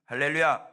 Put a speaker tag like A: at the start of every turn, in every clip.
A: 할렐루야.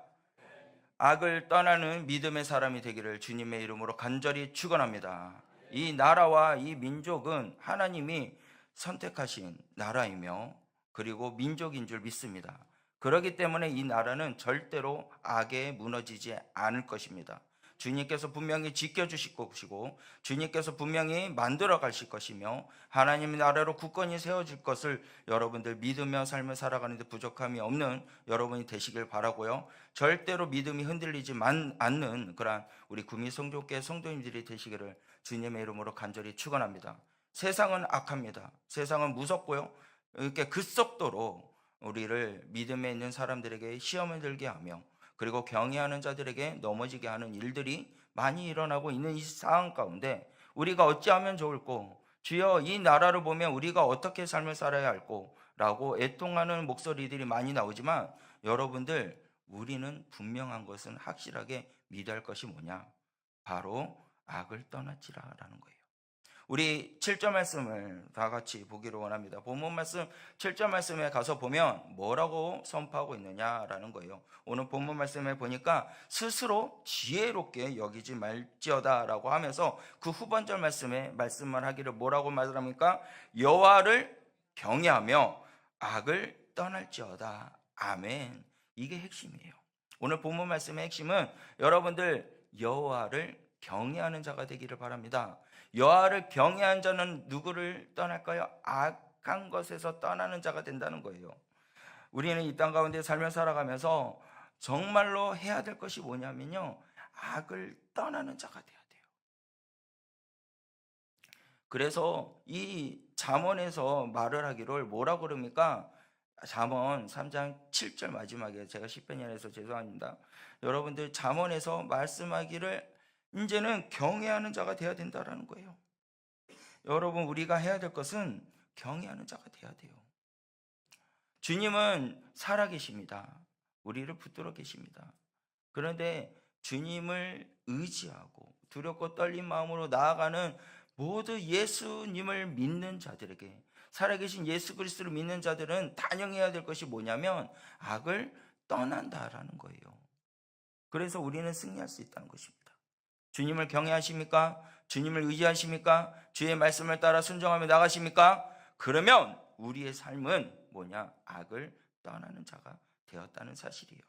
A: 악을 떠나는 믿음의 사람이 되기를 주님의 이름으로 간절히 축원합니다. 이 나라와 이 민족은 하나님이 선택하신 나라이며 그리고 민족인 줄 믿습니다. 그렇기 때문에 이 나라는 절대로 악에 무너지지 않을 것입니다. 주님께서 분명히 지켜주실 것이고 주님께서 분명히 만들어 가실 것이며 하나님의 나라로 굳건히 세워질 것을 여러분들 믿으며 삶을 살아가는 데 부족함이 없는 여러분이 되시길 바라고요. 절대로 믿음이 흔들리지 않는 그러한 우리 구미 성도교회 성도님들이 되시기를 주님의 이름으로 간절히 축원합니다. 세상은 악합니다. 세상은 무섭고요. 이렇게 급속도로 우리를 믿음에 있는 사람들에게 시험을 들게 하며 그리고 경외하는 자들에게 넘어지게 하는 일들이 많이 일어나고 있는 이 상황 가운데 우리가 어찌하면 좋을꼬, 주여 이 나라를 보면 우리가 어떻게 삶을 살아야 할꼬 라고 애통하는 목소리들이 많이 나오지만 여러분들, 우리는 분명한 것은 확실하게 믿어야 할 것이 뭐냐? 바로 악을 떠났지라 라는 거예요. 우리 7절 말씀을 다 같이 보기를 원합니다. 본문 말씀 7절 말씀에 가서 보면 뭐라고 선포하고 있느냐라는 거예요. 오늘 본문 말씀에 보니까 스스로 지혜롭게 여기지 말지어다 라고 하면서 그 후반절 말씀에 말씀만 하기를 뭐라고 말합니까? 여호와를 경외하며 악을 떠날지어다. 아멘. 이게 핵심이에요. 오늘 본문 말씀의 핵심은 여러분들 여호와를 경외하는 자가 되기를 바랍니다. 여호와를 경외한 자는 누구를 떠날까요? 악한 것에서 떠나는 자가 된다는 거예요. 우리는 이 땅 가운데 살며 살아가면서 정말로 해야 될 것이 뭐냐면요, 악을 떠나는 자가 돼야 돼요. 그래서 이 잠언에서 말을 하기를 뭐라고 그럽니까? 잠언 3장 7절 마지막에, 제가 시편이라서 죄송합니다. 여러분들 잠언에서 말씀하기를 이제는 경외하는 자가 돼야 된다라는 거예요. 여러분, 우리가 해야 될 것은 경외하는 자가 돼야 돼요. 주님은 살아계십니다. 우리를 붙들어 계십니다. 그런데 주님을 의지하고 두렵고 떨린 마음으로 나아가는 모두 예수님을 믿는 자들에게, 살아계신 예수 그리스도를 믿는 자들은 단영해야 될 것이 뭐냐면 악을 떠난다라는 거예요. 그래서 우리는 승리할 수 있다는 것입니다. 주님을 경외하십니까? 주님을 의지하십니까? 주의 말씀을 따라 순종하며 나가십니까? 그러면 우리의 삶은 뭐냐? 악을 떠나는 자가 되었다는 사실이에요.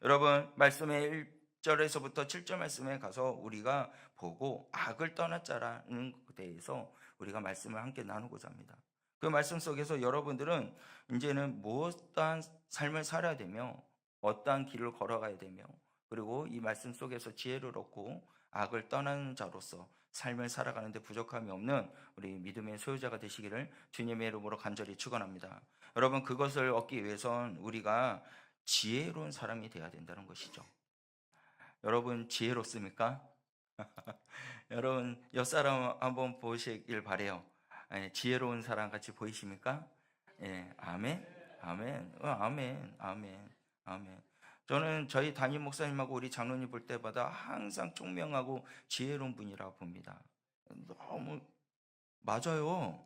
A: 여러분, 말씀의 1절에서부터 7절 말씀에 가서 우리가 보고 악을 떠났자라는 것에 대해서 우리가 말씀을 함께 나누고자 합니다. 그 말씀 속에서 여러분들은 이제는 무엇한 삶을 살아야 되며 어떠한 길을 걸어가야 되며 그리고 이 말씀 속에서 지혜를 얻고 악을 떠나는 자로서 삶을 살아가는 데 부족함이 없는 우리 믿음의 소유자가 되시기를 주님의 이름으로 간절히 축원합니다. 여러분, 그것을 얻기 위해선 우리가 지혜로운 사람이 되어야 된다는 것이죠. 여러분, 지혜롭습니까? 여러분, 옆사람 한번 보시길 바래요. 지혜로운 사람 같이 보이십니까? 예, 아멘, 아멘, 아멘, 아멘, 아멘. 저는 저희 담임 목사님하고 우리 장로님 볼 때마다 항상 총명하고 지혜로운 분이라 봅니다. 너무 맞아요.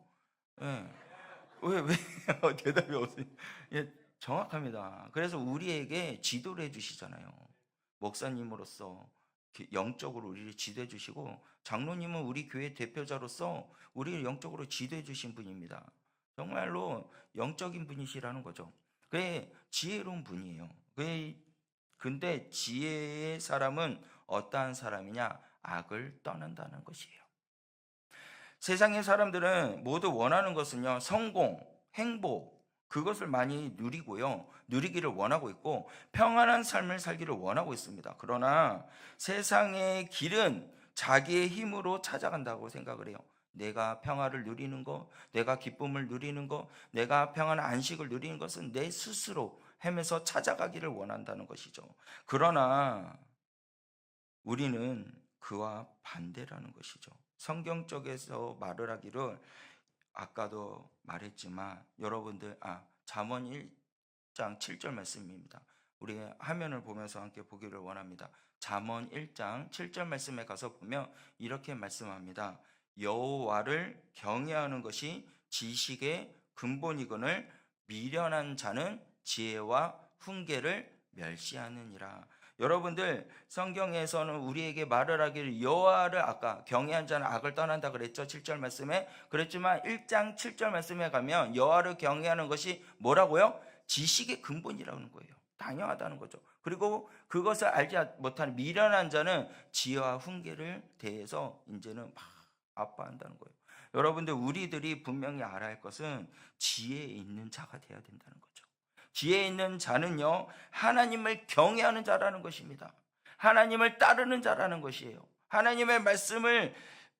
A: 예. 왜 대답이 없어요? 예, 정확합니다. 그래서 우리에게 지도를 해주시잖아요. 목사님으로서 영적으로 우리를 지도해 주시고, 장로님은 우리 교회 대표자로서 우리를 영적으로 지도해 주신 분입니다. 정말로 영적인 분이시라는 거죠. 그게 지혜로운 분이에요. 근데 지혜의 사람은 어떠한 사람이냐? 악을 떠난다는 것이에요. 세상의 사람들은 모두 원하는 것은요, 성공, 행복, 그것을 많이 누리고요, 누리기를 원하고 있고 평안한 삶을 살기를 원하고 있습니다. 그러나 세상의 길은 자기의 힘으로 찾아간다고 생각을 해요. 내가 평화를 누리는 것, 내가 기쁨을 누리는 것, 내가 평안한 안식을 누리는 것은 내 스스로 헤매서 찾아가기를 원한다는 것이죠. 그러나 우리는 그와 반대라는 것이죠. 성경 쪽에서 말을 하기를, 아까도 말했지만 여러분들, 잠언 1장 7절 말씀입니다. 우리 화면을 보면서 함께 보기를 원합니다. 잠언 1장 7절 말씀에 가서 보면 이렇게 말씀합니다. 여호와를 경외하는 것이 지식의 근본이거늘 미련한 자는 지혜와 훈계를 멸시하느니라. 여러분들 성경에서는 우리에게 말을 하기를 여호와를 아까 경외한 자는 악을 떠난다 그랬죠. 7절 말씀에. 그랬지만 1장 7절 말씀에 가면 여호와를 경외하는 것이 뭐라고요? 지식의 근본이라는 거예요. 당연하다는 거죠. 그리고 그것을 알지 못하는 미련한 자는 지혜와 훈계를 대해서 이제는 막 아파한다는 거예요. 여러분들 우리들이 분명히 알아야 할 것은 지혜 있는 자가 돼야 된다는 거죠. 지혜 있는 자는요, 하나님을 경외하는 자라는 것입니다. 하나님을 따르는 자라는 것이에요. 하나님의 말씀을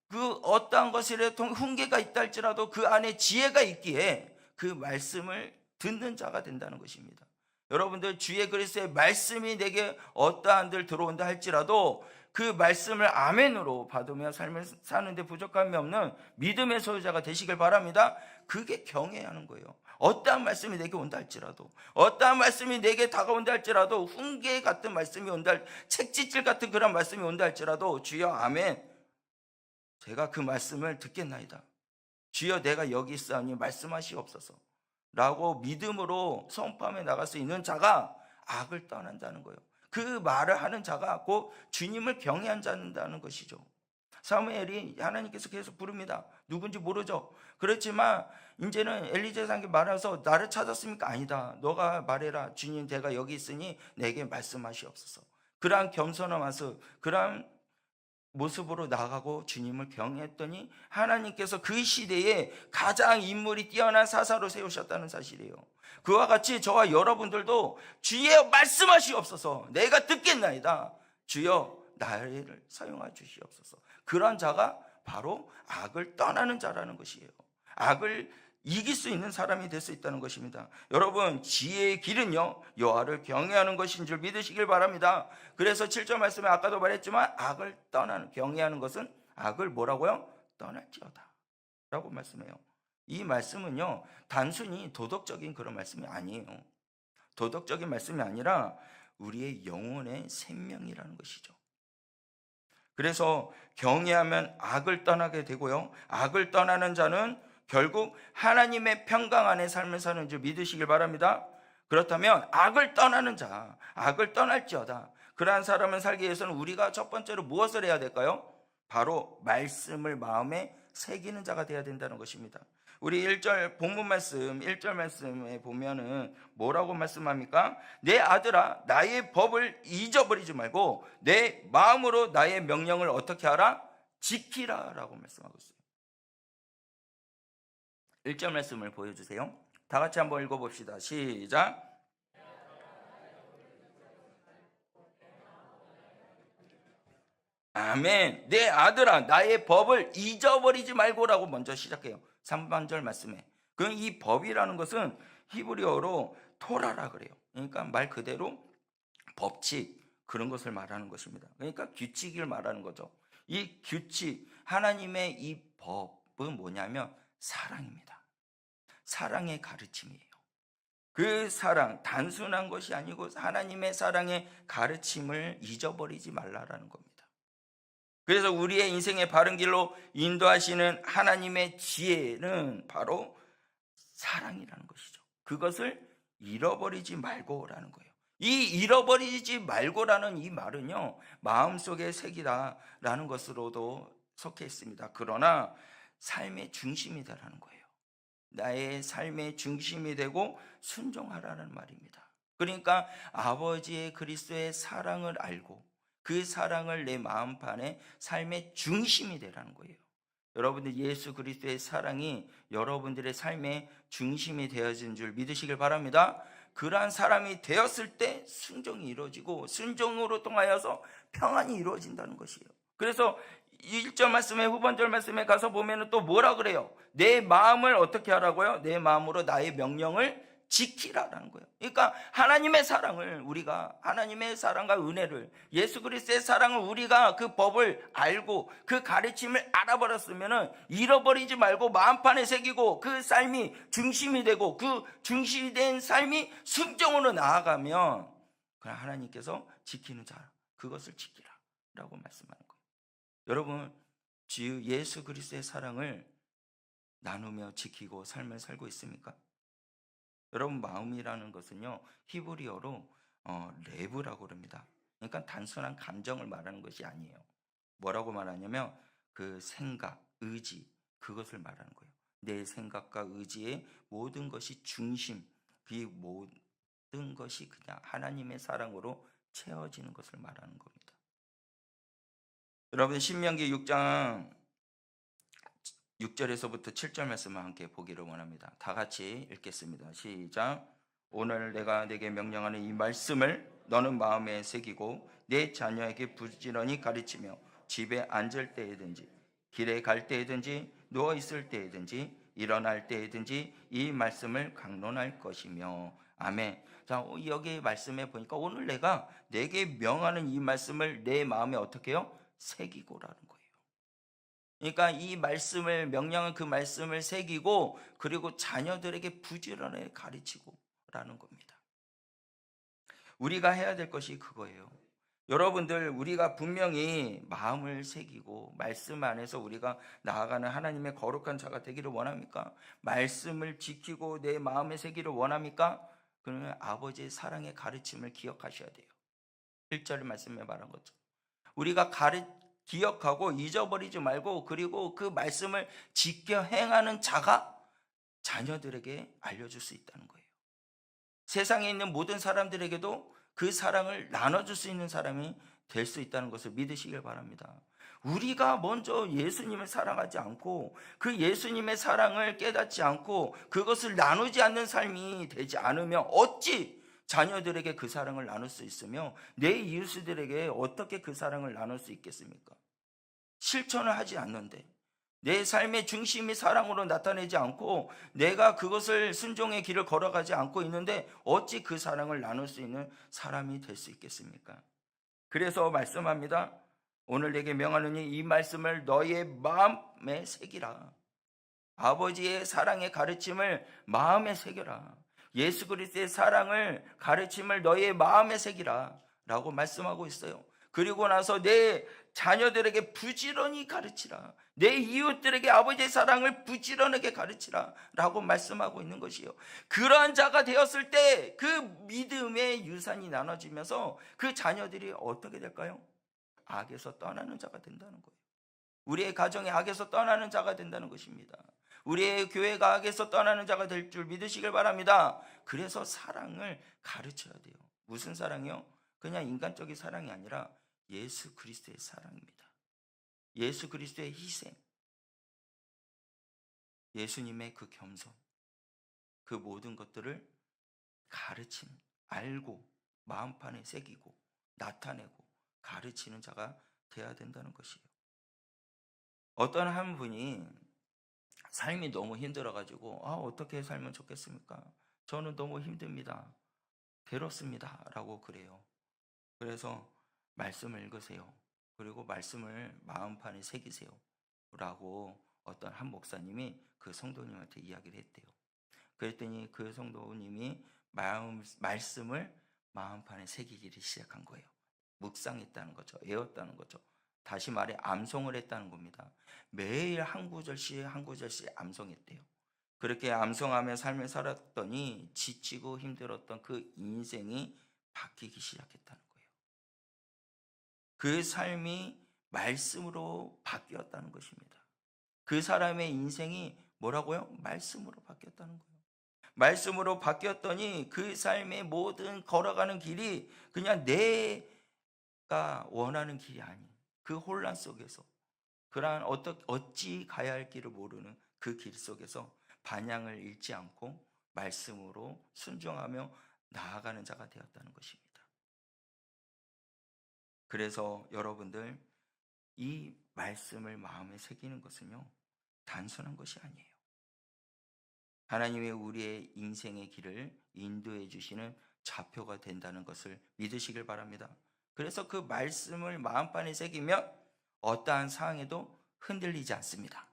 A: 그 어떠한 것이라도 훈계가 있다 할지라도 그 안에 지혜가 있기에 그 말씀을 듣는 자가 된다는 것입니다. 여러분들 주의 그리스도의 말씀이 내게 어떠한들 들어온다 할지라도 그 말씀을 아멘으로 받으며 삶을 사는데 부족함이 없는 믿음의 소유자가 되시길 바랍니다. 그게 경외하는 거예요. 어떠한 말씀이 내게 온다 할지라도, 어떠한 말씀이 내게 다가온다 할지라도, 훈계 같은 말씀이 온다, 책짓질 같은 그런 말씀이 온다 할지라도 주여 아멘, 제가 그 말씀을 듣겠나이다. 주여 내가 여기 있사오니 말씀하시옵소서 라고 믿음으로 선포하며 나갈 수 있는 자가 악을 떠난다는 거예요. 그 말을 하는 자가 곧 주님을 경외한 자다는 것이죠. 사무엘이 하나님께서 계속 부릅니다. 누군지 모르죠. 그렇지만 이제는 엘리 제사장에게 말해서 나를 찾았습니까? 아니다. 너가 말해라. 주님 내가 여기 있으니 내게 말씀하시옵소서. 그러한 겸손한 모습, 그러한 모습으로 나가고 주님을 경외했더니 하나님께서 그 시대에 가장 인물이 뛰어난 사사로 세우셨다는 사실이에요. 그와 같이 저와 여러분들도 주여 말씀하시옵소서. 내가 듣겠나이다. 주여 나를 사용하 주시옵소서. 그런 자가 바로 악을 떠나는 자라는 것이에요. 악을 이길 수 있는 사람이 될 수 있다는 것입니다. 여러분 지혜의 길은요 여호와를 경외하는 것인 줄 믿으시길 바랍니다. 그래서 7절 말씀에 아까도 말했지만 악을 떠나는, 경외하는 것은 악을 뭐라고요? 떠날지어다 라고 말씀해요. 이 말씀은요 단순히 도덕적인 그런 말씀이 아니에요. 도덕적인 말씀이 아니라 우리의 영혼의 생명이라는 것이죠. 그래서 경외하면 악을 떠나게 되고요, 악을 떠나는 자는 결국 하나님의 평강 안에 삶을 사는 줄 믿으시길 바랍니다. 그렇다면 악을 떠나는 자, 악을 떠날지어다, 그러한 사람을 살기 위해서는 우리가 첫 번째로 무엇을 해야 될까요? 바로 말씀을 마음에 새기는 자가 되어야 된다는 것입니다. 우리 1절 본문 말씀 1절 말씀에 보면은 뭐라고 말씀합니까? 내 아들아 나의 법을 잊어버리지 말고 내 마음으로 나의 명령을 어떻게 하라? 지키라 라고 말씀하고 있어요. 1절 말씀을 보여주세요. 다 같이 한번 읽어봅시다. 시작. 아멘. 내 아들아 나의 법을 잊어버리지 말고라고 먼저 시작해요. 3반절 말씀에. 그럼 이 법이라는 것은 히브리어로 토라라 그래요. 그러니까 말 그대로 법칙, 그런 것을 말하는 것입니다. 그러니까 규칙을 말하는 거죠. 이 규칙, 하나님의 이 법은 뭐냐면 사랑입니다. 사랑의 가르침이에요. 그 사랑, 단순한 것이 아니고 하나님의 사랑의 가르침을 잊어버리지 말라라는 겁니다. 그래서 우리의 인생의 바른 길로 인도하시는 하나님의 지혜는 바로 사랑이라는 것이죠. 그것을 잃어버리지 말고라는 거예요. 이 잃어버리지 말고라는 이 말은요 마음속에 새기다라는 것으로도 속해 있습니다. 그러나 삶의 중심이 되라는 거예요. 나의 삶의 중심이 되고 순종하라는 말입니다. 그러니까 아버지의 그리스도의 사랑을 알고 그 사랑을 내 마음판에 삶의 중심이 되라는 거예요. 여러분들 예수 그리스도의 사랑이 여러분들의 삶의 중심이 되어진 줄 믿으시길 바랍니다. 그러한 사람이 되었을 때 순종이 이루어지고 순종으로 통하여서 평안이 이루어진다는 것이에요. 그래서 1절 말씀에 후반절 말씀에 가서 보면 또 뭐라 그래요? 내 마음을 어떻게 하라고요? 내 마음으로 나의 명령을 지키라라는 거예요. 그러니까 하나님의 사랑을 우리가, 하나님의 사랑과 은혜를, 예수 그리스도의 사랑을 우리가 그 법을 알고 그 가르침을 알아버렸으면 잃어버리지 말고 마음판에 새기고 그 삶이 중심이 되고 그 중심이 된 삶이 순종으로 나아가면 그냥 하나님께서 지키는 자, 그것을 지키라라고 말씀하는 거예요. 여러분 주 예수 그리스도의 사랑을 나누며 지키고 삶을 살고 있습니까? 여러분 마음이라는 것은요 히브리어로 레브라고 그럽니다. 그러니까 단순한 감정을 말하는 것이 아니에요. 뭐라고 말하냐면 그 생각, 의지, 그것을 말하는 거예요. 내 생각과 의지의 모든 것이 중심, 그 모든 것이 그냥 하나님의 사랑으로 채워지는 것을 말하는 겁니다. 여러분 신명기 6장 6절에서부터 7절 말씀을 함께 보기를 원합니다. 다 같이 읽겠습니다. 시작. 오늘 내가 내게 명령하는 이 말씀을 너는 마음에 새기고 내 자녀에게 부지런히 가르치며 집에 앉을 때에든지 길에 갈 때에든지 누워 있을 때에든지 일어날 때에든지 이 말씀을 강론할 것이며 아멘. 자, 여기 말씀에 보니까 오늘 내가 내게 명하는 이 말씀을 내 마음에 어떻게 해요? 새기고라는 거예요. 그러니까 이 말씀을 명령한 그 말씀을 새기고 그리고 자녀들에게 부지런히 가르치고라는 겁니다. 우리가 해야 될 것이 그거예요. 여러분들 우리가 분명히 마음을 새기고 말씀 안에서 우리가 나아가는 하나님의 거룩한 자가 되기를 원합니까? 말씀을 지키고 내 마음에 새기를 원합니까? 그러면 아버지의 사랑의 가르침을 기억하셔야 돼요. 1절 말씀에 말한 것처럼 우리가 기억하고 잊어버리지 말고 그리고 그 말씀을 지켜 행하는 자가 자녀들에게 알려줄 수 있다는 거예요. 세상에 있는 모든 사람들에게도 그 사랑을 나눠줄 수 있는 사람이 될 수 있다는 것을 믿으시길 바랍니다. 우리가 먼저 예수님을 사랑하지 않고 그 예수님의 사랑을 깨닫지 않고 그것을 나누지 않는 삶이 되지 않으면 어찌 자녀들에게 그 사랑을 나눌 수 있으며 내 이웃들에게 어떻게 그 사랑을 나눌 수 있겠습니까? 실천을 하지 않는데 내 삶의 중심이 사랑으로 나타내지 않고 내가 그것을 순종의 길을 걸어가지 않고 있는데 어찌 그 사랑을 나눌 수 있는 사람이 될 수 있겠습니까? 그래서 말씀합니다. 오늘 내게 명하노니 이 말씀을 너의 마음에 새기라. 아버지의 사랑의 가르침을 마음에 새겨라. 예수 그리스도의 사랑을 가르침을 너의 마음에 새기라 라고 말씀하고 있어요. 그리고 나서 내 자녀들에게 부지런히 가르치라. 내 이웃들에게 아버지의 사랑을 부지런하게 가르치라 라고 말씀하고 있는 것이요. 그러한 자가 되었을 때 그 믿음의 유산이 나눠지면서 그 자녀들이 어떻게 될까요? 악에서 떠나는 자가 된다는 거예요. 우리의 가정이 악에서 떠나는 자가 된다는 것입니다. 우리의 교회가 악에서 떠나는 자가 될 줄 믿으시길 바랍니다. 그래서 사랑을 가르쳐야 돼요. 무슨 사랑이요? 그냥 인간적인 사랑이 아니라 예수 그리스도의 사랑입니다. 예수 그리스도의 희생, 예수님의 그 겸손, 그 모든 것들을 가르침, 알고 마음판에 새기고 나타내고 가르치는 자가 되어야 된다는 것이에요. 어떤 한 분이 삶이 너무 힘들어가지고 어떻게 살면 좋겠습니까? 저는 너무 힘듭니다. 괴롭습니다. 라고 그래요. 그래서 말씀을 읽으세요. 그리고 말씀을 마음판에 새기세요. 라고 어떤 한 목사님이 그 성도님한테 이야기를 했대요. 그랬더니 그 성도님이 말씀을 마음판에 새기기를 시작한 거예요. 묵상했다는 거죠. 외웠다는 거죠. 다시 말해 암송을 했다는 겁니다. 매일 한 구절씩 한 구절씩 암송했대요. 그렇게 암송하며 삶을 살았더니 지치고 힘들었던 그 인생이 바뀌기 시작했다는 거예요. 그 삶이 말씀으로 바뀌었다는 것입니다. 그 사람의 인생이 뭐라고요? 말씀으로 바뀌었다는 거예요. 말씀으로 바뀌었더니 그 삶의 모든 걸어가는 길이 그냥 내가 원하는 길이 아닌 그 혼란 속에서 그러한 어찌 가야 할 길을 모르는 그 길 속에서 방향을 잃지 않고 말씀으로 순종하며 나아가는 자가 되었다는 것입니다. 그래서 여러분들 이 말씀을 마음에 새기는 것은요 단순한 것이 아니에요. 하나님이 우리의 인생의 길을 인도해 주시는 좌표가 된다는 것을 믿으시길 바랍니다. 그래서 그 말씀을 마음판에 새기면 어떠한 상황에도 흔들리지 않습니다.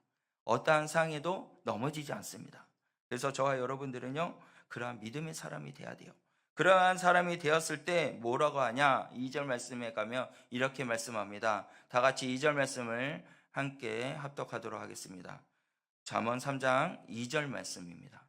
A: 어떠한 상황에도 넘어지지 않습니다. 그래서 저와 여러분들은요 그러한 믿음의 사람이 돼야 돼요. 그러한 사람이 되었을 때 뭐라고 하냐? 2절 말씀에 가면 이렇게 말씀합니다. 다 같이 2절 말씀을 함께 합독하도록 하겠습니다. 잠언 3장 2절 말씀입니다.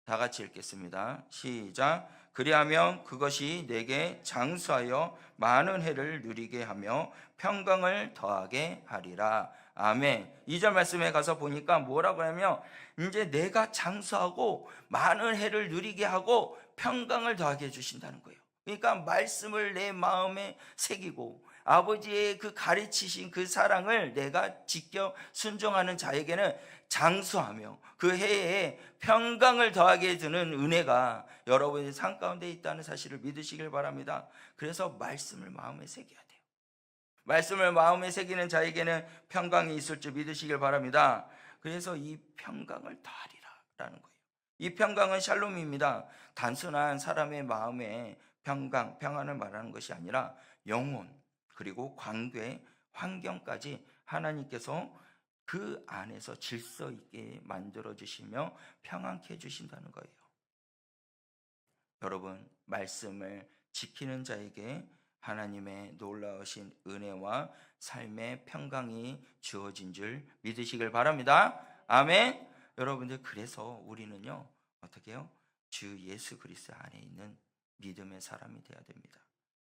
A: 다 같이 읽겠습니다. 시작. 그리하면 그것이 내게 장수하여 많은 해를 누리게 하며 평강을 더하게 하리라. 아멘. 2절 말씀에 가서 보니까 뭐라고 하냐면 이제 내가 장수하고 많은 해를 누리게 하고 평강을 더하게 해주신다는 거예요. 그러니까 말씀을 내 마음에 새기고 아버지의 그 가르치신 그 사랑을 내가 지켜 순종하는 자에게는 장수하며 그 해에 평강을 더하게 해주는 은혜가 여러분의 삶 가운데 있다는 사실을 믿으시길 바랍니다. 그래서 말씀을 마음에 새겨야 돼요. 말씀을 마음에 새기는 자에게는 평강이 있을 줄 믿으시길 바랍니다. 그래서 이 평강을 더하리라라는 거예요. 이 평강은 샬롬입니다. 단순한 사람의 마음에 평안을 말하는 것이 아니라 영혼 그리고 관계, 환경까지 하나님께서 그 안에서 질서 있게 만들어 주시며 평안케 해주신다는 거예요. 여러분, 말씀을 지키는 자에게 하나님의 놀라우신 은혜와 삶의 평강이 주어진 줄 믿으시길 바랍니다. 아멘. 여러분들, 그래서 우리는요 어떻게 해요? 주 예수 그리스도 안에 있는 믿음의 사람이 되어야 됩니다.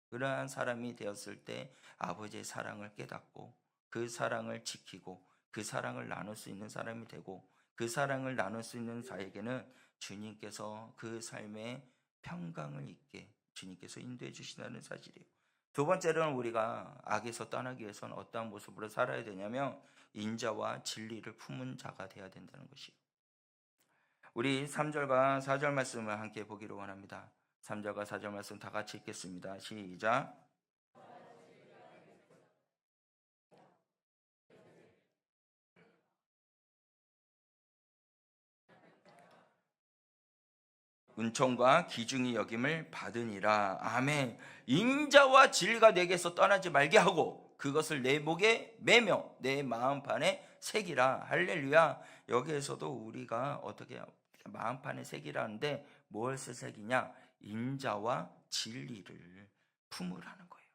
A: 그러한 사람이 되었을 때 아버지의 사랑을 깨닫고 그 사랑을 지키고 그 사랑을 나눌 수 있는 사람이 되고 그 사랑을 나눌 수 있는 자에게는 주님께서 그 삶에 평강을 있게 주님께서 인도해 주신다는 사실이에요. 두 번째로는 우리가 악에서 떠나기 위해서는 어떠한 모습으로 살아야 되냐면 인자와 진리를 품은 자가 되어야 된다는 것이에요. 우리 3절과 4절 말씀을 함께 보기를 원합니다. 3절과 4절 말씀 다 같이 읽겠습니다. 시작. 은총과 기중이 여김을 받으니라. 아멘. 인자와 진리가 내게서 떠나지 말게 하고 그것을 내 목에 매며 내 마음판에 새기라. 할렐루야. 여기에서도 우리가 어떻게 해요? 마음판에 새기라는데 무엇을 새기냐? 인자와 진리를 품으라는 거예요.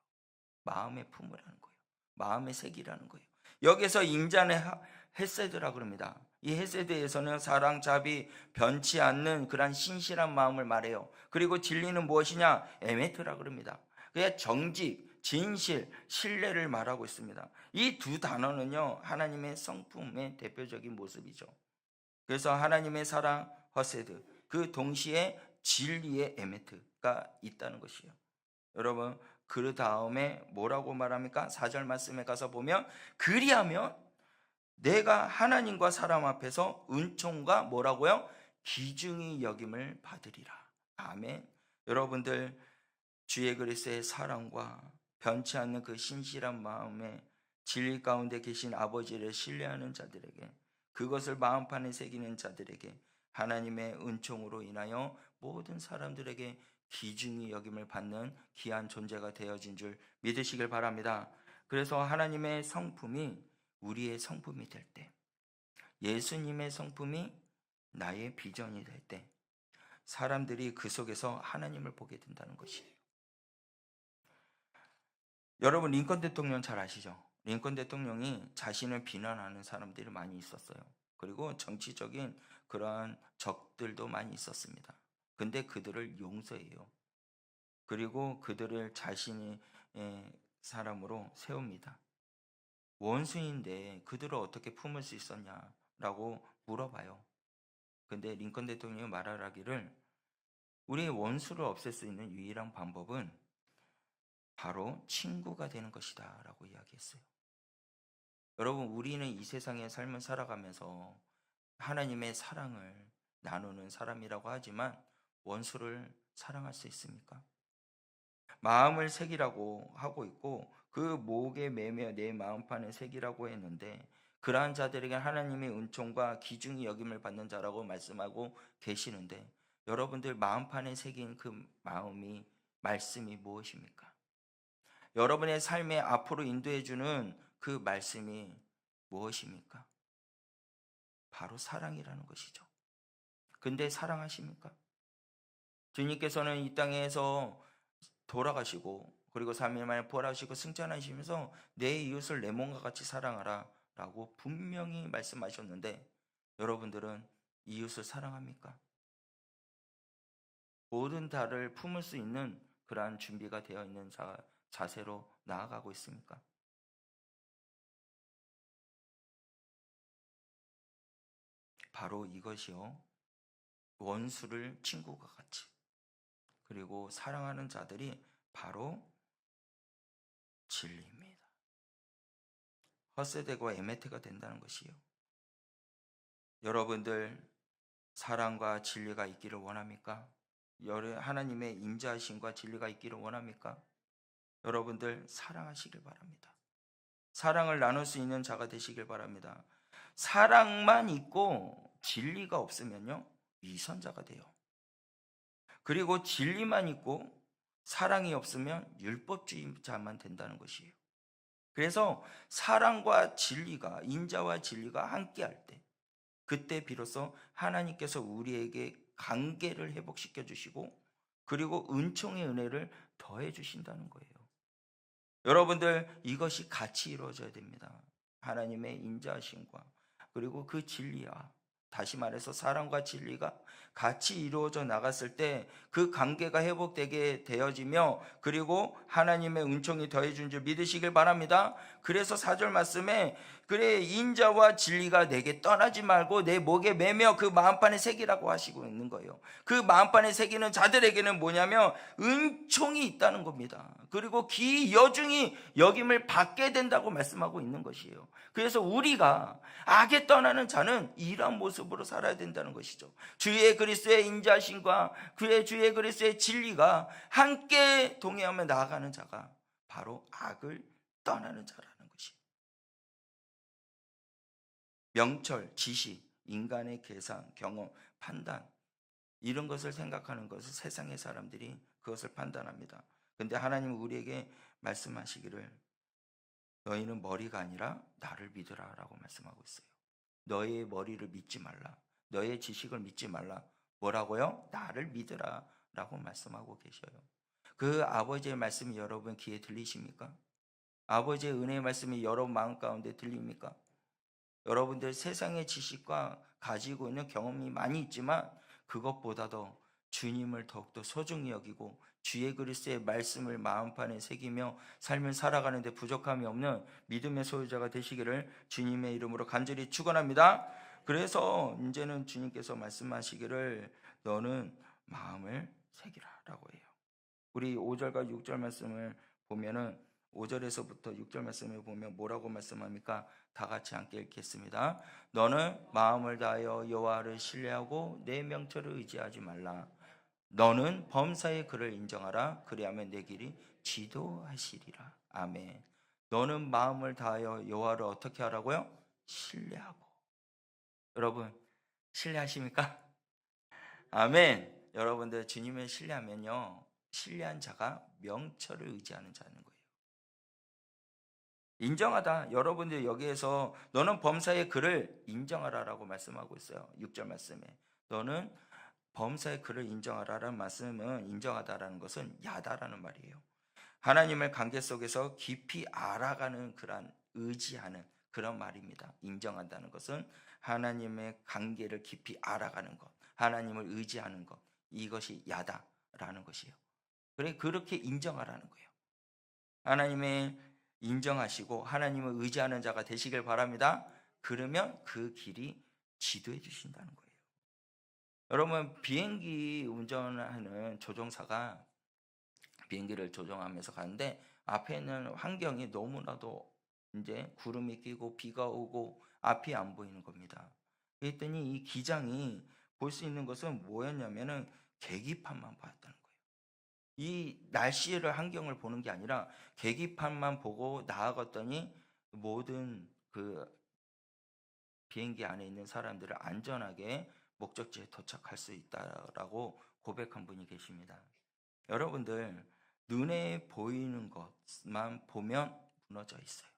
A: 마음에 품으라는 거예요. 마음에 새기라는 거예요. 여기서 인자는 헤세드라 그럽니다. 이 헤세드에서는 사랑, 자비, 변치 않는 그런 신실한 마음을 말해요. 그리고 진리는 무엇이냐? 에메트라 그럽니다. 그게 정직, 진실, 신뢰를 말하고 있습니다. 이 두 단어는요 하나님의 성품의 대표적인 모습이죠. 그래서 하나님의 사랑, 허세드, 그 동시에 진리의 에메트가 있다는 것이에요. 여러분, 그 다음에 뭐라고 말합니까? 4절 말씀에 가서 보면 그리하면 내가 하나님과 사람 앞에서 은총과 뭐라고요? 기중이 여김을 받으리라. 아멘. 여러분들, 주의 그리스도의 사랑과 변치 않는 그 신실한 마음에 진리 가운데 계신 아버지를 신뢰하는 자들에게, 그것을 마음판에 새기는 자들에게 하나님의 은총으로 인하여 모든 사람들에게 기중이 여김을 받는 귀한 존재가 되어진 줄 믿으시길 바랍니다. 그래서 하나님의 성품이 우리의 성품이 될 때, 예수님의 성품이 나의 비전이 될 때 사람들이 그 속에서 하나님을 보게 된다는 것이에요. 여러분, 링컨 대통령 잘 아시죠? 링컨 대통령이 자신을 비난하는 사람들이 많이 있었어요. 그리고 정치적인 그러한 적들도 많이 있었습니다. 근데 그들을 용서해요. 그리고 그들을 자신의 사람으로 세웁니다. 원수인데 그들을 어떻게 품을 수 있었냐라고 물어봐요. 근데 링컨 대통령이 말하기를 우리의 원수를 없앨 수 있는 유일한 방법은 바로 친구가 되는 것이다 라고 이야기했어요. 여러분, 우리는 이 세상의 삶을 살아가면서 하나님의 사랑을 나누는 사람이라고 하지만 원수를 사랑할 수 있습니까? 마음을 새기라고 하고 있고 그 목에 매며 내 마음판에 새기라고 했는데 그러한 자들에게 하나님의 은총과 기중이 여김을 받는 자라고 말씀하고 계시는데 여러분들 마음판에 새긴 그 마음이 말씀이 무엇입니까? 여러분의 삶에 앞으로 인도해주는 그 말씀이 무엇입니까? 바로 사랑이라는 것이죠. 근데 사랑하십니까? 주님께서는 이 땅에서 돌아가시고 그리고 3일 만에 부활하시고 승천하시면서 내 이웃을 내 몸과 같이 사랑하라 라고 분명히 말씀하셨는데 여러분들은 이웃을 사랑합니까? 모든 달을 품을 수 있는 그러한 준비가 되어 있는 자세로 나아가고 있습니까? 바로 이것이요, 원수를 친구가 같이, 그리고 사랑하는 자들이 바로 진리입니다. 헛세대고 에메테가 된다는 것이요. 여러분들 사랑과 진리가 있기를 원합니까? 하나님의 인자하심과 진리가 있기를 원합니까? 여러분들 사랑하시길 바랍니다. 사랑을 나눌 수 있는 자가 되시길 바랍니다. 사랑만 있고 진리가 없으면요, 위선자가 돼요. 그리고 진리만 있고 사랑이 없으면 율법주의자만 된다는 것이에요. 그래서 사랑과 진리가, 인자와 진리가 함께할 때, 그때 비로소 하나님께서 우리에게 관계를 회복시켜 주시고, 그리고 은총의 은혜를 더해 주신다는 거예요. 여러분들, 이것이 같이 이루어져야 됩니다. 하나님의 인자하심과 그리고 그 진리와, 다시 말해서 사랑과 진리가 같이 이루어져 나갔을 때 그 관계가 회복되게 되어지며, 그리고 하나님의 은총이 더해준 줄 믿으시길 바랍니다. 그래서 4절 말씀에, 그래 인자와 진리가 내게 떠나지 말고 내 목에 매며 그 마음판에 새기라고 하시고 있는 거예요. 그 마음판에 새기는 자들에게는 뭐냐면 은총이 있다는 겁니다. 그리고 기여중이 여김을 받게 된다고 말씀하고 있는 것이에요. 그래서 우리가 악에 떠나는 자는 이러한 모습으로 살아야 된다는 것이죠. 주의 그리스도의 인자심과 그의 주의 그리스도의 진리가 함께 동행하며 나아가는 자가 바로 악을 떠나는 자라는 것이에요. 명철, 지식, 인간의 계산, 경험, 판단, 이런 것을 생각하는 것을 세상의 사람들이 그것을 판단합니다. 근데 하나님은 우리에게 말씀하시기를, 너희는 머리가 아니라 나를 믿으라 라고 말씀하고 있어요. 너의 머리를 믿지 말라, 너의 지식을 믿지 말라. 뭐라고요? 나를 믿으라 라고 말씀하고 계셔요. 그 아버지의 말씀이 여러분 귀에 들리십니까? 아버지의 은혜의 말씀이 여러분 마음 가운데 들립니까? 여러분들 세상의 지식과 가지고 있는 경험이 많이 있지만, 그것보다도 주님을 더욱더 소중히 여기고 주의 그리스도의 말씀을 마음판에 새기며 삶을 살아가는 데 부족함이 없는 믿음의 소유자가 되시기를 주님의 이름으로 간절히 축원합니다. 그래서 이제는 주님께서 말씀하시기를 너는 마음을 새기라 라고 해요. 우리 5절과 6절 말씀을 보면은, 5절에서부터 6절 말씀을 보면 뭐라고 말씀합니까? 다 같이 함께 읽겠습니다. 너는 마음을 다하여 여호와를 신뢰하고 내 명철을 의지하지 말라. 너는 범사의 그를 인정하라. 그리하면 내 길이 지도하시리라. 아멘. 너는 마음을 다하여 여호와를 어떻게 하라고요? 신뢰하고. 여러분 신뢰하십니까? 아멘. 여러분들 주님을 신뢰하면요, 신뢰한 자가 명철을 의지하는 자는 거예요. 인정하다. 여러분들 여기에서 너는 범사의 그를 인정하라라고 말씀하고 있어요. 6절 말씀에 너는 범사의 그를 인정하라라는 말씀은, 인정하다라는 것은 야다라는 말이에요. 하나님을 관계 속에서 깊이 알아가는 그런 의지하는 그런 말입니다. 인정한다는 것은 하나님의 관계를 깊이 알아가는 것, 하나님을 의지하는 것, 이것이 야다라는 것이에요. 그래, 그렇게 인정하라는 거예요. 하나님의 인정하시고 하나님을 의지하는 자가 되시길 바랍니다. 그러면 그 길이 지도해 주신다는 거예요. 여러분, 비행기 운전하는 조종사가 비행기를 조종하면서 가는데 앞에 있는 환경이 너무나도 이제 구름이 끼고 비가 오고 앞이 안 보이는 겁니다. 그랬더니 이 기장이 볼 수 있는 것은 뭐였냐면은 계기판만 봤다는 거예요. 이 날씨를 환경을 보는 게 아니라 계기판만 보고 나아갔더니 모든 그 비행기 안에 있는 사람들을 안전하게 목적지에 도착할 수 있다라고 고백한 분이 계십니다. 여러분들 눈에 보이는 것만 보면 무너져 있어요.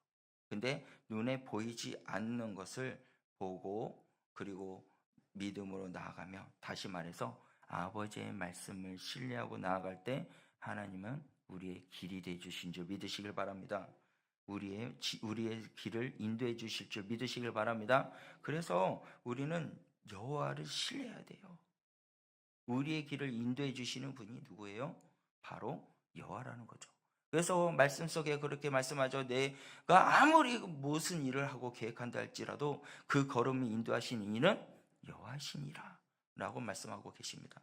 A: 근데 눈에 보이지 않는 것을 보고 그리고 믿음으로 나아가며, 다시 말해서 아버지의 말씀을 신뢰하고 나아갈 때 하나님은 우리의 길이 되어 주신 줄 믿으시길 바랍니다. 우리의 길을 인도해 주실 줄 믿으시길 바랍니다. 그래서 우리는 여호와를 신뢰해야 돼요. 우리의 길을 인도해 주시는 분이 누구예요? 바로 여호와라는 거죠. 그래서 말씀 속에 그렇게 말씀하죠. 내가 아무리 무슨 일을 하고 계획한다 할지라도 그 걸음을 인도하시는 이는 여호와시니라 라고 말씀하고 계십니다.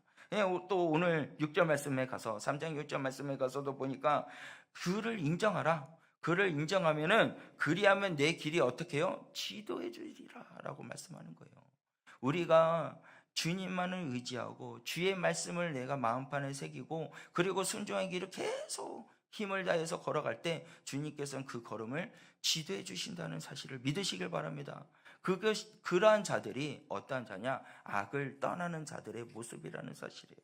A: 또 오늘 6절 말씀에 가서 3장 6절 말씀에 가서도 보니까 그를 인정하라. 그를 인정하면은 그리하면 내 길이 어떻게 해요? 지도해 주리라 라고 말씀하는 거예요. 우리가 주님만을 의지하고 주의 말씀을 내가 마음판에 새기고 그리고 순종의 길을 계속 힘을 다해서 걸어갈 때 주님께서는 그 걸음을 지도해 주신다는 사실을 믿으시길 바랍니다. 그러한 자들이 어떠한 자냐? 악을 떠나는 자들의 모습이라는 사실이에요.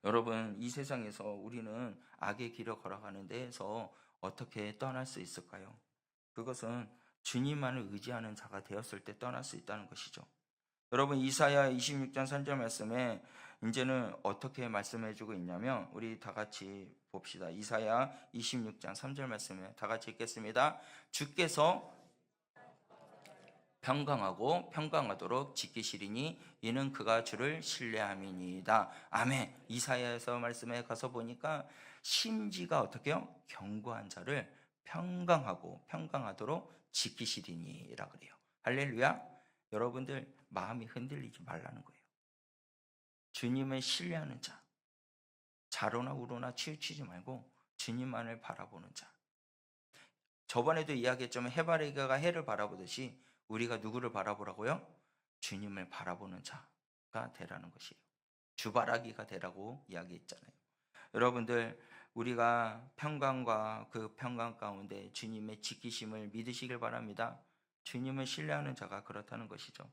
A: 여러분, 이 세상에서 우리는 악의 길을 걸어가는 데에서 어떻게 떠날 수 있을까요? 그것은 주님만을 의지하는 자가 되었을 때 떠날 수 있다는 것이죠. 여러분, 이사야 26장 3절 말씀에 이제는 어떻게 말씀해 주고 있냐면 우리 다 같이 봅시다. 이사야 26장 3절 말씀에 다 같이 읽겠습니다. 주께서 평강하고 평강하도록 지키시리니 이는 그가 주를 신뢰함이니이다. 아멘. 이사야에서 말씀에 가서 보니까 심지가 어떻게 해요? 견고한 자를 평강하고 평강하도록 지키시리니라 그래요. 할렐루야. 여러분들 마음이 흔들리지 말라는 거예요. 주님을 신뢰하는 자, 좌로나 우로나 치우치지 말고 주님만을 바라보는 자. 저번에도 이야기했지만 해바라기가 해를 바라보듯이 우리가 누구를 바라보라고요? 주님을 바라보는 자가 되라는 것이에요. 주바라기가 되라고 이야기했잖아요. 여러분들, 우리가 평강과 그 평강 가운데 주님의 지키심을 믿으시길 바랍니다. 주님을 신뢰하는 자가 그렇다는 것이죠.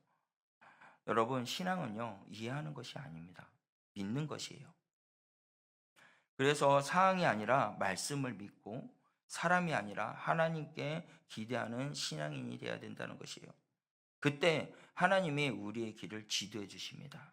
A: 여러분, 신앙은요, 이해하는 것이 아닙니다. 믿는 것이에요. 그래서 사항이 아니라 말씀을 믿고 사람이 아니라 하나님께 기대하는 신앙인이 되어야 된다는 것이에요. 그때 하나님이 우리의 길을 지도해 주십니다.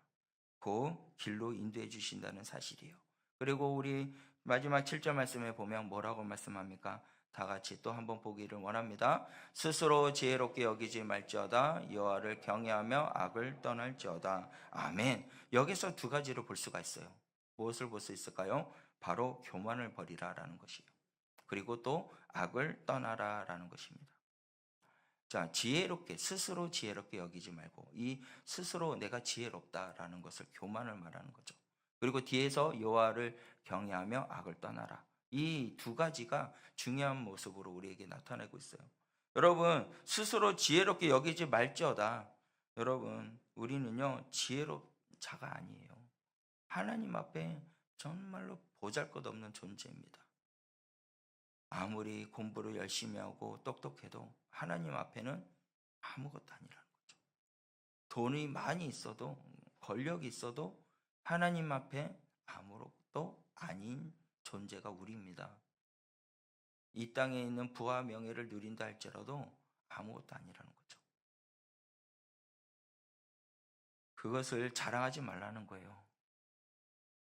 A: 그 길로 인도해 주신다는 사실이에요. 그리고 우리 마지막 7절 말씀에 보면 뭐라고 말씀합니까? 다 같이 또 한번 보기를 원합니다. 스스로 지혜롭게 여기지 말지어다. 여호와를 경외하며 악을 떠날지어다. 아멘. 여기서 두 가지를 볼 수가 있어요. 무엇을 볼 수 있을까요? 바로 교만을 버리라라는 것이에요. 그리고 또 악을 떠나라라는 것입니다. 자, 지혜롭게, 스스로 지혜롭게 여기지 말고 이 스스로 내가 지혜롭다라는 것을 교만을 말하는 거죠. 그리고 뒤에서 여호와를 경외하며 악을 떠나라. 이 두 가지가 중요한 모습으로 우리에게 나타내고 있어요. 여러분, 스스로 지혜롭게 여기지 말지어다. 여러분, 우리는요, 지혜롭자가 아니에요. 하나님 앞에 정말로 보잘것없는 존재입니다. 아무리 공부를 열심히 하고 똑똑해도 하나님 앞에는 아무것도 아니라는 거죠. 돈이 많이 있어도, 권력이 있어도 하나님 앞에 아무것도 아닌 존재가 우리입니다. 이 땅에 있는 부와 명예를 누린다 할지라도 아무것도 아니라는 거죠. 그것을 자랑하지 말라는 거예요.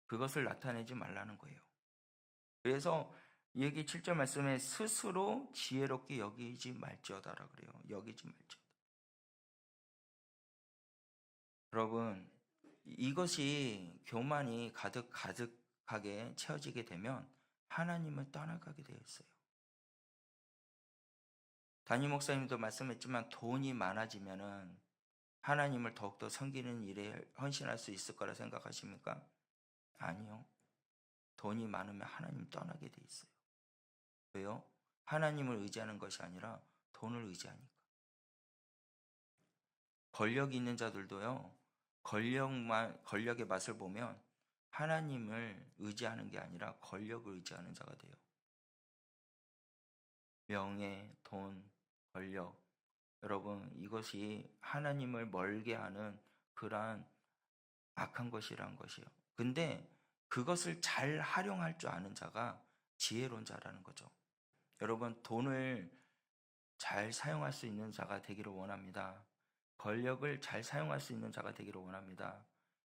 A: 그것을 나타내지 말라는 거예요. 그래서 여기 7절 말씀에 스스로 지혜롭게 여기지 말지어다라 그래요. 여기지 말지어다. 여러분, 이것이 교만이 가득하게 채워지게 되면 하나님을 떠나가게 되어 있어요. 담임 목사님도 말씀했지만 돈이 많아지면은 하나님을 더욱더 섬기는 일에 헌신할 수 있을 거라 생각하십니까? 아니요. 돈이 많으면 하나님 떠나게 돼 있어요. 왜요? 하나님을 의지하는 것이 아니라 돈을 의지하니까. 권력이 있는 자들도요, 권력의 맛을 보면 하나님을 의지하는 게 아니라 권력을 의지하는 자가 돼요. 명예, 돈, 권력. 여러분, 이것이 하나님을 멀게 하는 그러한 악한 것이라는 것이에요. 근데 그것을 잘 활용할 줄 아는 자가 지혜로운 자라는 거죠. 여러분, 돈을 잘 사용할 수 있는 자가 되기를 원합니다. 권력을 잘 사용할 수 있는 자가 되기를 원합니다.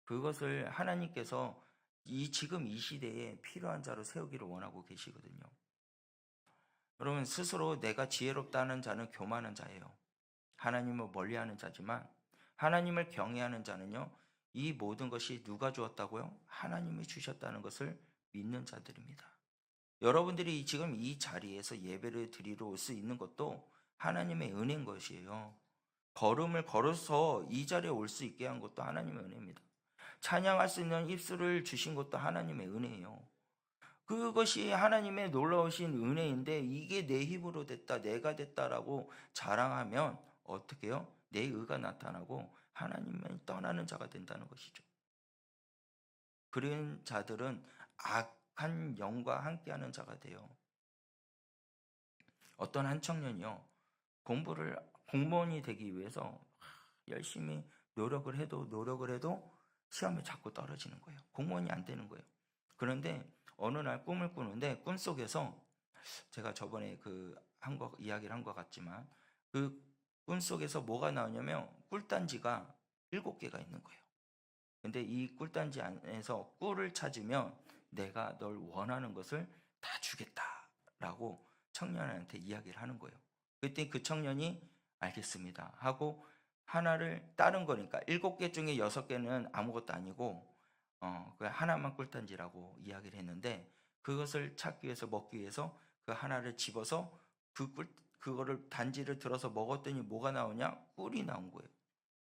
A: 그것을 하나님께서 지금 이 시대에 필요한 자로 세우기를 원하고 계시거든요. 여러분, 스스로 내가 지혜롭다는 자는 교만한 자예요. 하나님을 멀리하는 자지만 하나님을 경외하는 자는요, 이 모든 것이 누가 주었다고요? 하나님이 주셨다는 것을 믿는 자들입니다. 여러분들이 지금 이 자리에서 예배를 드리러 올 수 있는 것도 하나님의 은혜인 것이에요. 걸음을 걸어서 이 자리에 올 수 있게 한 것도 하나님의 은혜입니다. 찬양할 수 있는 입술을 주신 것도 하나님의 은혜예요. 그것이 하나님의 놀라우신 은혜인데 이게 내 힘으로 됐다, 내가 됐다라고 자랑하면 어떻게 해요? 내 의가 나타나고 하나님을 떠나는 자가 된다는 것이죠. 그런 자들은 악한 영과 함께하는 자가 돼요. 어떤 한 청년이요, 공무원이 되기 위해서 열심히 노력을 해도 시험에 자꾸 떨어지는 거예요. 공무원이 안 되는 거예요. 그런데 어느 날 꿈을 꾸는데 꿈속에서, 제가 저번에 이야기를 한 것 같지만, 그 꿈속에서 뭐가 나오냐면 꿀단지가 7개가 있는 거예요. 근데 이 꿀단지 안에서 꿀을 찾으면 내가 널 원하는 것을 다 주겠다라고 청년한테 이야기를 하는 거예요. 그때 그 청년이 알겠습니다 하고 하나를 따른 거니까 7개 중에 6개는 아무것도 아니고 그 하나만 꿀단지라고 이야기를 했는데, 그것을 찾기 위해서 먹기 위해서 그 하나를 집어서 그거를 단지를 들어서 먹었더니 뭐가 나오냐? 꿀이 나온 거예요.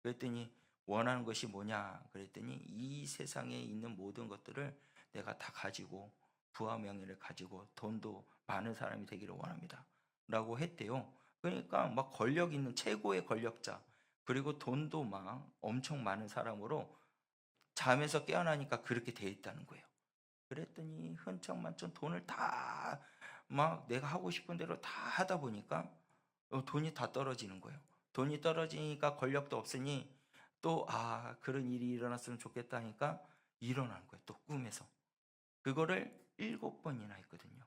A: 그랬더니 원하는 것이 뭐냐? 그랬더니 이 세상에 있는 모든 것들을 내가 다 가지고 부와 명예를 가지고 돈도 많은 사람이 되기를 원합니다 라고 했대요. 그러니까 막 권력 있는 최고의 권력자, 그리고 돈도 막 엄청 많은 사람으로 잠에서 깨어나니까 그렇게 돼 있다는 거예요. 그랬더니 흔적만큼 돈을 다 막 내가 하고 싶은 대로 다 하다 보니까 돈이 다 떨어지는 거예요. 돈이 떨어지니까 권력도 없으니 또 그런 일이 일어났으면 좋겠다 하니까 일어나는 거예요. 또 꿈에서. 그거를 7번이나 했거든요.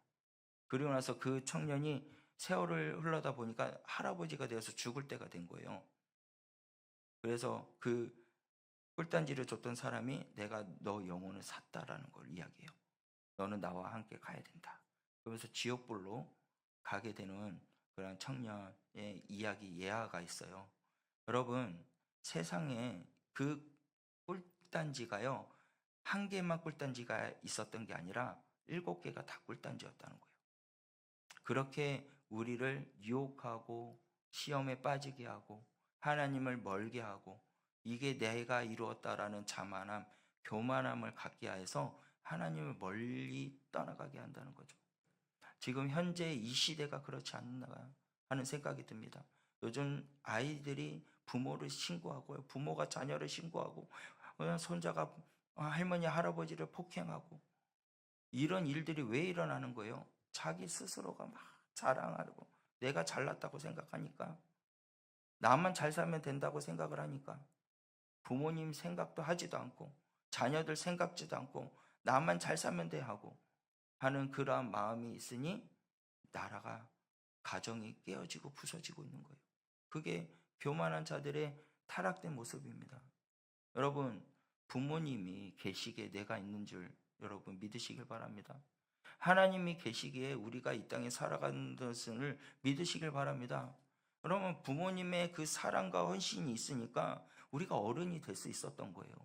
A: 그리고 나서 그 청년이 세월을 흘러다 보니까 할아버지가 되어서 죽을 때가 된 거예요. 그래서 그 꿀단지를 줬던 사람이 내가 너 영혼을 샀다라는 걸 이야기해요. 너는 나와 함께 가야 된다. 그러면서 지옥불로 가게 되는 그런 청년의 이야기 예화가 있어요. 여러분, 세상에 그 꿀단지가요, 한 개만 꿀단지가 있었던 게 아니라 7개가 다 꿀단지였다는 거예요. 그렇게 우리를 유혹하고 시험에 빠지게 하고 하나님을 멀게 하고 이게 내가 이루었다라는 자만함, 교만함을 갖게 해서 하나님을 멀리 떠나가게 한다는 거죠. 지금 현재 이 시대가 그렇지 않나 하는 생각이 듭니다. 요즘 아이들이 부모를 신고하고요, 부모가 자녀를 신고하고, 손자가 할머니 할아버지를 폭행하고, 이런 일들이 왜 일어나는 거예요? 자기 스스로가 막 자랑하고 내가 잘났다고 생각하니까, 나만 잘 살면 된다고 생각을 하니까, 부모님 생각도 하지도 않고 자녀들 생각지도 않고 나만 잘 살면 돼 하고 하는 그러한 마음이 있으니 나라가, 가정이 깨어지고 부서지고 있는 거예요. 그게 교만한 자들의 타락된 모습입니다. 여러분, 부모님이 계시기에 내가 있는 줄 여러분 믿으시길 바랍니다. 하나님이 계시기에 우리가 이 땅에 살아가는 것을 믿으시길 바랍니다. 그러면 부모님의 그 사랑과 헌신이 있으니까 우리가 어른이 될 수 있었던 거예요.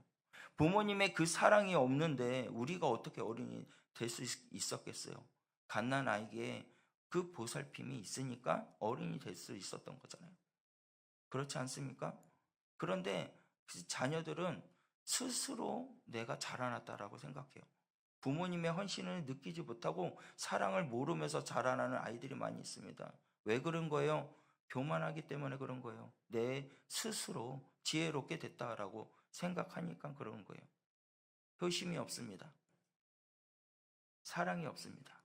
A: 부모님의 그 사랑이 없는데 우리가 어떻게 어른이 될 수 있었겠어요? 갓난 아이에게 그 보살핌이 있으니까 어른이 될 수 있었던 거잖아요. 그렇지 않습니까? 그런데 자녀들은 스스로 내가 자라났다라고 생각해요. 부모님의 헌신을 느끼지 못하고 사랑을 모르면서 자라나는 아이들이 많이 있습니다. 왜 그런 거예요? 교만하기 때문에 그런 거예요. 내 스스로 지혜롭게 됐다라고 생각하니까 그런 거예요. 효심이 없습니다. 사랑이 없습니다.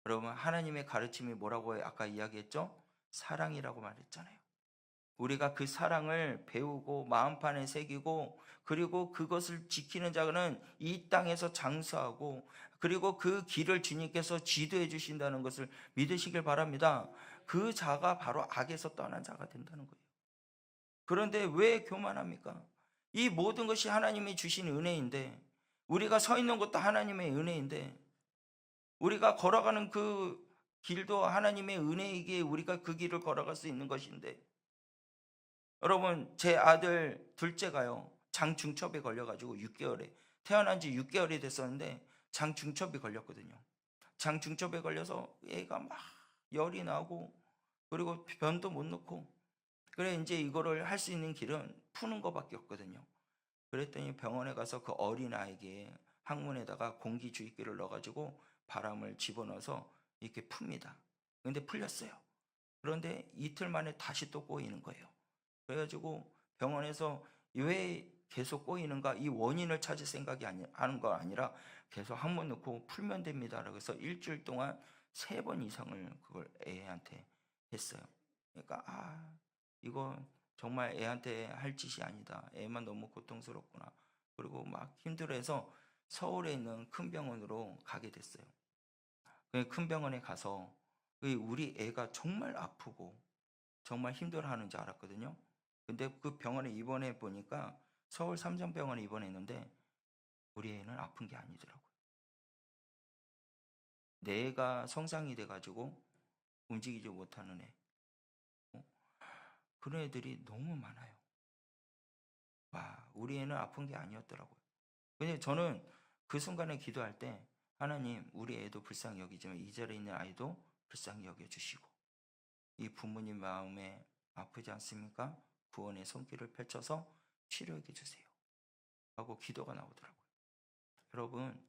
A: 여러분, 하나님의 가르침이 뭐라고 아까 이야기했죠? 사랑이라고 말했잖아요. 우리가 그 사랑을 배우고 마음판에 새기고, 그리고 그것을 지키는 자는 이 땅에서 장수하고, 그리고 그 길을 주님께서 지도해 주신다는 것을 믿으시길 바랍니다. 그 자가 바로 악에서 떠난 자가 된다는 거예요. 그런데 왜 교만합니까? 이 모든 것이 하나님이 주신 은혜인데, 우리가 서 있는 것도 하나님의 은혜인데, 우리가 걸어가는 그 길도 하나님의 은혜이기에 우리가 그 길을 걸어갈 수 있는 것인데, 여러분, 제 아들 둘째가요, 장중첩에 걸려가지고 6개월에 태어난 지 6개월이 됐었는데 장중첩이 걸렸거든요. 장중첩에 걸려서 애가 막 열이 나고 그리고 변도 못 넣고 그래 이제 이거를 할 수 있는 길은 푸는 거밖에 없거든요. 그랬더니 병원에 가서 그 어린 아이에게 항문에다가 공기주입기를 넣어가지고 바람을 집어넣어서 이렇게 풉니다. 근데 풀렸어요. 그런데 이틀 만에 다시 또 꼬이는 거예요. 그래가지고 병원에서 왜 계속 꼬이는가 이 원인을 찾을 생각이 하는 거 아니라 계속 항문 넣고 풀면 됩니다. 그래서 일주일 동안 3번 이상을 그걸 애한테 했어요. 그러니까 이거 정말 애한테 할 짓이 아니다. 애만 너무 고통스럽구나. 그리고 막 힘들어해서 서울에 있는 큰 병원으로 가게 됐어요. 그 큰 병원에 가서 우리 애가 정말 아프고 정말 힘들어하는 줄 알았거든요. 근데 그 병원에 입원해 보니까 서울 삼성병원에 입원했는데 우리 애는 아픈 게 아니더라고요. 뇌가 성장이 돼가지고 움직이지 못하는 애. 그런 애들이 너무 많아요. 우리 애는 아픈 게 아니었더라고요. 근데 저는 그 순간에 기도할 때 하나님 우리 애도 불쌍히 여기지만 이 자리에 있는 아이도 불쌍히 여겨주시고 이 부모님 마음에 아프지 않습니까? 구원의 손길을 펼쳐서 치료해 주세요 하고 기도가 나오더라고요. 여러분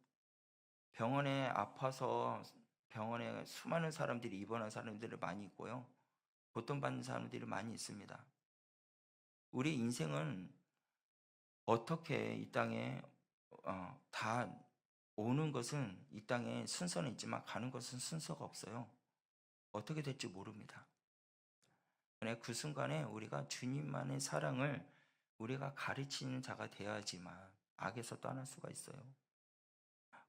A: 병원에 아파서 병원에 수많은 사람들이 입원한 사람들이 많이 있고요. 고통받는 사람들이 많이 있습니다. 우리 인생은 어떻게 이 땅에 다 오는 것은 이 땅에 순서는 있지만 가는 것은 순서가 없어요. 어떻게 될지 모릅니다. 그 순간에 우리가 주님만의 사랑을 우리가 가르치는 자가 되어야지만 악에서 떠날 수가 있어요.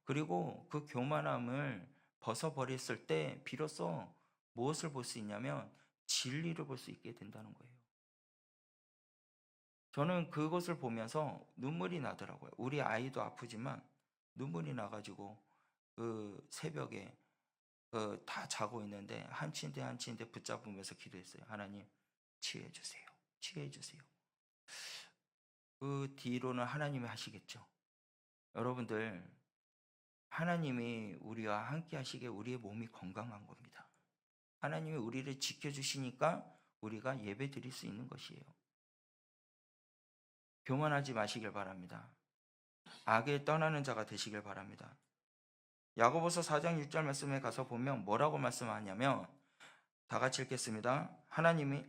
A: 그리고 그 교만함을 벗어버렸을 때 비로소 무엇을 볼 수 있냐면 진리를 볼 수 있게 된다는 거예요. 저는 그것을 보면서 눈물이 나더라고요. 우리 아이도 아프지만 눈물이 나가지고 그 새벽에 다 자고 있는데 한 침대 한 침대 붙잡으면서 기도했어요. 하나님 치유해 주세요. 치유해 주세요. 그 뒤로는 하나님이 하시겠죠. 여러분들 하나님이 우리와 함께 하시기에 우리의 몸이 건강한 겁니다. 하나님이 우리를 지켜주시니까 우리가 예배 드릴 수 있는 것이에요. 교만하지 마시길 바랍니다. 악에 떠나는 자가 되시길 바랍니다. 야고보서 4장 6절 말씀에 가서 보면 뭐라고 말씀하냐면 다 같이 읽겠습니다. 하나님이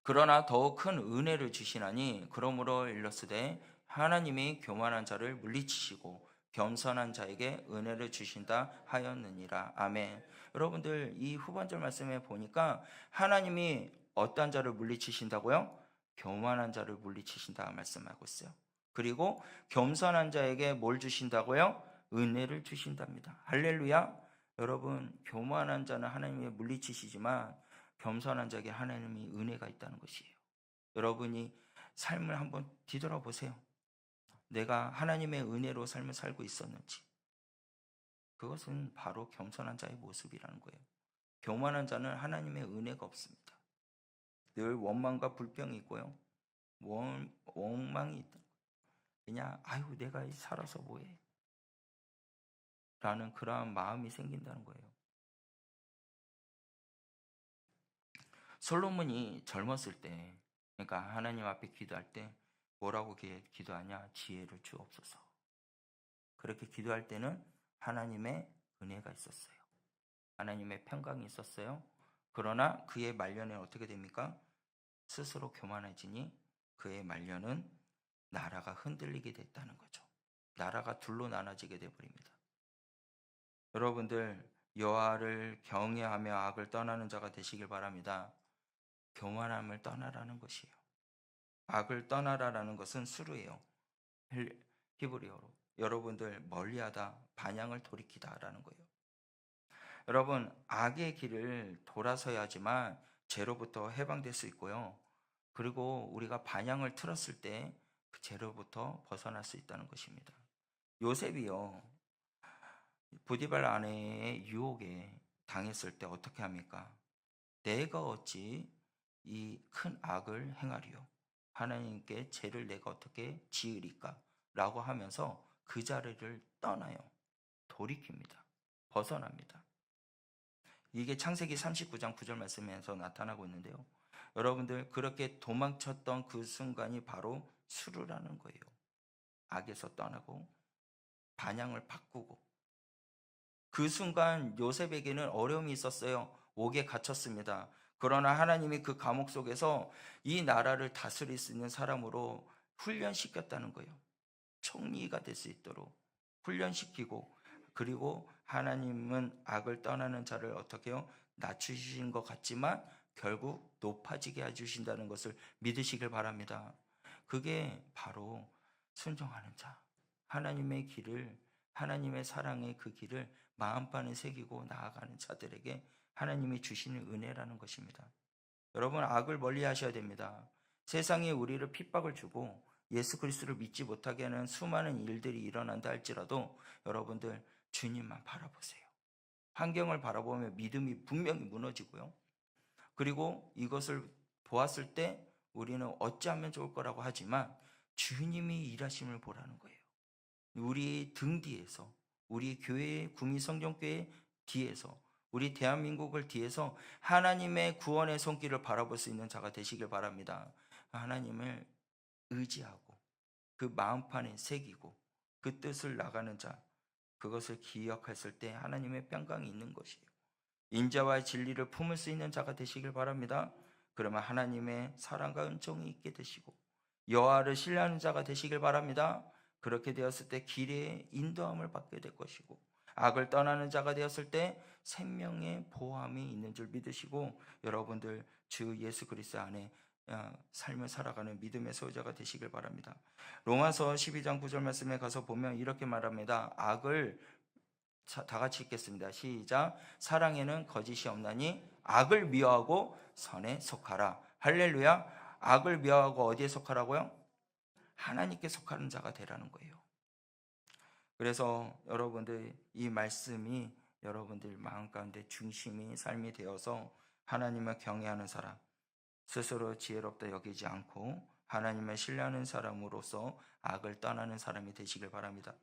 A: 그러나 더욱 큰 은혜를 주시나니 그러므로 일렀으되 하나님이 교만한 자를 물리치시고 겸손한 자에게 은혜를 주신다 하였느니라. 아멘. 여러분들 이 후반절 말씀에 보니까 하나님이 어떤 자를 물리치신다고요? 교만한 자를 물리치신다 말씀하고 있어요. 그리고 겸손한 자에게 뭘 주신다고요? 은혜를 주신답니다. 할렐루야. 여러분 교만한 자는 하나님이 물리치시지만 겸손한 자에게 하나님이 은혜가 있다는 것이에요. 여러분이 삶을 한번 뒤돌아보세요. 내가 하나님의 은혜로 삶을 살고 있었는지. 그것은 바로 겸손한 자의 모습이라는 거예요. 교만한 자는 하나님의 은혜가 없습니다. 늘 원망과 불평이 있고요. 원망이 있다. 그냥 내가 살아서 뭐해? 라는 그러한 마음이 생긴다는 거예요. 솔로몬이 젊었을 때, 그러니까 하나님 앞에 기도할 때 뭐라고 기도하냐? 지혜를 주옵소서. 그렇게 기도할 때는 하나님의 은혜가 있었어요. 하나님의 평강이 있었어요. 그러나 그의 말년에 어떻게 됩니까? 스스로 교만해지니 그의 말년은 나라가 흔들리게 됐다는 거죠. 나라가 둘로 나눠지게 되어버립니다. 여러분들 여호와를 경외하며 악을 떠나는 자가 되시길 바랍니다. 교만함을 떠나라는 것이에요. 악을 떠나라라는 것은 수르예요. 히브리어로. 여러분들 멀리하다, 반향을 돌이키다라는 거예요. 여러분 악의 길을 돌아서야지만 죄로부터 해방될 수 있고요. 그리고 우리가 반향을 틀었을 때 그 죄로부터 벗어날 수 있다는 것입니다. 요셉이요. 보디발 아내의 유혹에 당했을 때 어떻게 합니까? 내가 어찌 이 큰 악을 행하리요? 하나님께 죄를 내가 어떻게 지으리까 라고 하면서 그 자리를 떠나요. 돌이킵니다. 벗어납니다. 이게 창세기 39장 9절 말씀에서 나타나고 있는데요. 여러분들, 그렇게 도망쳤던 그 순간이 바로 수르라는 거예요. 악에서 떠나고 반향을 바꾸고. 그 순간 요셉에게는 어려움이 있었어요. 옥에 갇혔습니다. 그러나 하나님이 그 감옥 속에서 이 나라를 다스릴 수 있는 사람으로 훈련시켰다는 거예요. 총리가 될 수 있도록 훈련시키고, 그리고 하나님은 악을 떠나는 자를 어떻게 해요? 낮추신 것 같지만 결국 높아지게 해주신다는 것을 믿으시길 바랍니다. 그게 바로 순종하는 자, 하나님의 길을, 하나님의 사랑의 그 길을 마음판에 새기고 나아가는 자들에게 하나님이 주시는 은혜라는 것입니다. 여러분, 악을 멀리 하셔야 됩니다. 세상이 우리를 핍박을 주고 예수 그리스도를 믿지 못하게 하는 수많은 일들이 일어난다 할지라도 여러분들, 주님만 바라보세요. 환경을 바라보면 믿음이 분명히 무너지고요. 그리고 이것을 보았을 때 우리는 어찌하면 좋을 거라고 하지만 주님이 일하심을 보라는 거예요. 우리 등 뒤에서, 우리 교회, 구미성경교회 뒤에서, 우리 대한민국을 뒤에서 하나님의 구원의 손길을 바라볼 수 있는 자가 되시길 바랍니다. 하나님을 의지하고 그 마음판에 새기고 그 뜻을 나가는 자, 그것을 기억했을 때 하나님의 평강이 있는 것이에요. 인자와 진리를 품을 수 있는 자가 되시길 바랍니다. 그러면 하나님의 사랑과 은총이 있게 되시고 여호와를 신뢰하는 자가 되시길 바랍니다. 그렇게 되었을 때 길에 인도함을 받게 될 것이고, 악을 떠나는 자가 되었을 때 생명의 보호함이 있는 줄 믿으시고, 여러분들 주 예수 그리스도 안에 삶을 살아가는 믿음의 소유자가 되시길 바랍니다. 로마서 12장 9절 말씀에 가서 보면 이렇게 말합니다. 악을 다 같이 읽겠습니다. 시작. 사랑에는 거짓이 없나니 악을 미워하고 선에 속하라. 할렐루야. 악을 미워하고 어디에 속하라고요? 하나님께 속하는 자가 되라는 거예요. 그래서 여러분들, 이 말씀이 여러분들 마음 가운데 중심이 삶이 되어서 하나님을 경외하는 사람, 스스로 지혜롭다 여기지 않고 하나님을 신뢰하는 사람으로서 악을 떠나는 사람이 되시길 바랍니다.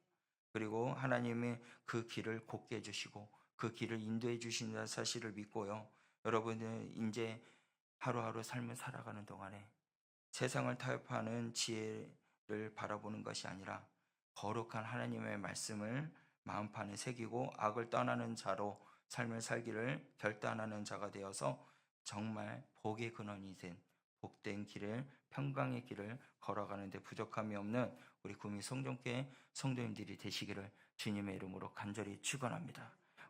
A: 그리고 하나님의 그 길을 곧게 해주시고 그 길을 인도해 주신다는 사실을 믿고요. 여러분은 이제 하루하루 삶을 살아가는 동안에 세상을 타협하는 지혜를 바라보는 것이 아니라 거룩한 하나님의 말씀을 마음판에 새기고 악을 떠나는 자로 삶을 살기를 결단하는 자가 되어서 정말 복의 근원이 된 복된 길을, 평강의 길을 걸어가는 데 부족함이 없는 우리 구미 성전교회 성도님들이 되시기를 주님의 이름으로 간절히 축원합니다.